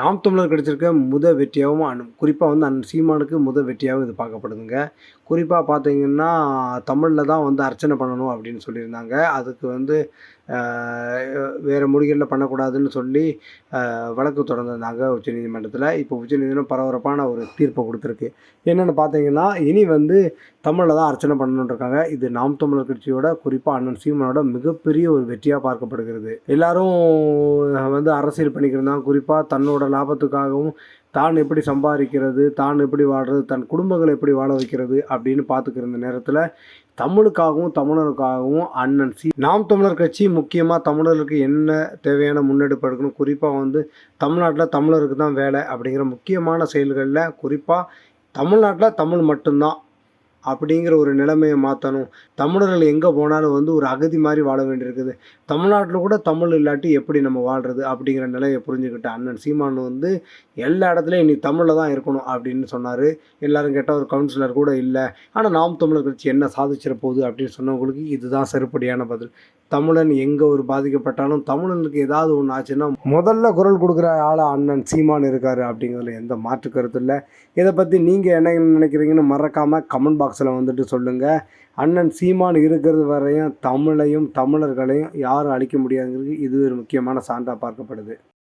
நாம் தமிழர் கிடைச்சிருக்க வெற்றியாகவும் குறிப்பாக வந்து அண்ணன் சீமானுக்கு வெற்றியாகவும் இது பார்க்கப்படுதுங்க. குறிப்பாக பார்த்தீங்கன்னா, தமிழில் தான் வந்து அர்ச்சனை பண்ணணும் அப்படின்னு சொல்லியிருந்தாங்க. அதுக்கு வந்து வேறு மொழிகளில் பண்ணக்கூடாதுன்னு சொல்லி வழக்கு தொடர்ந்திருந்தாங்க உச்சநீதிமன்றத்தில். இப்போ உச்சநீதிமன்றம் பரபரப்பான ஒரு தீர்ப்பை கொடுத்துருக்கு. என்னென்னு பார்த்தீங்கன்னா, இனி வந்து தமிழில் தான் அர்ச்சனை பண்ணணுன்னு இருக்காங்க. இது நாம் தமிழர் கட்சியோட குறிப்பாக அண்ணன் சீமானோட மிகப்பெரிய ஒரு வெற்றியாக பார்க்கப்படுகிறது. எல்லாரும் வந்து அரசியல் பண்ணிக்கிறதாங்க. குறிப்பாக தன்னோட லாபத்துக்காகவும் தான் எப்படி சம்பாதிக்கிறது, தான் எப்படி வாழ்கிறது, தன் குடும்பங்களை எப்படி வாழ வைக்கிறது அப்படின்னு பார்த்துக்கிற இந்த நேரத்தில் தமிழுக்காகவும் தமிழருக்காகவும் அண்ணன் நாம் தமிழர் கட்சி முக்கியமாக தமிழர்களுக்கு என்ன தேவையான முன்னெடுப்பு எடுக்கணும், குறிப்பாக வந்து தமிழ்நாட்டில் தமிழருக்கு தான் வேலை அப்படிங்கிற முக்கியமான செயல்களில் குறிப்பாக தமிழ்நாட்டில் தமிழ் மட்டும்தான் அப்படிங்கிற ஒரு நிலைமையை மாற்றணும். தமிழர்கள் எங்கே போனாலும் வந்து ஒரு அகதி மாதிரி வாழ வேண்டியிருக்குது. தமிழ்நாட்டில் கூட தமிழ் இல்லாட்டி எப்படி நம்ம வாழ்கிறது அப்படிங்கிற நிலையை புரிஞ்சுக்கிட்ட அண்ணன் சீமான் வந்து எல்லா இடத்துலையும் இனி தமிழில் தான் இருக்கணும் அப்படின்னு சொன்னார். எல்லோரும் கேட்டால் ஒரு கவுன்சிலர் கூட இல்லை. ஆனால் நாம் தமிழர் கட்சி என்ன சாதிச்சிட போகுது அப்படின்னு சொன்னவங்களுக்கு இதுதான் செருப்படியான பதில். தமிழன் எங்கே ஒரு பாதிக்கப்பட்டாலும் தமிழனுக்கு ஏதாவது ஒன்று ஆச்சுன்னா முதல்ல குரல் கொடுக்குற ஆளாக அண்ணன் சீமான் இருக்கார் அப்படிங்கிறதுல எந்த மாற்று கருத்து இல்லை. இதை பற்றி நீங்கள் என்ன நினைக்கிறீங்கன்னு மறக்காமல் கமெண்ட் பாக்ஸில் வந்துட்டு சொல்லுங்கள். அண்ணன் சீமான் இருக்கிறது வரையும் தமிழையும் தமிழர்களையும் யாரும் அழிக்க முடியாதுங்கிறது இது ஒரு முக்கியமான சான்றாக பார்க்கப்படுது.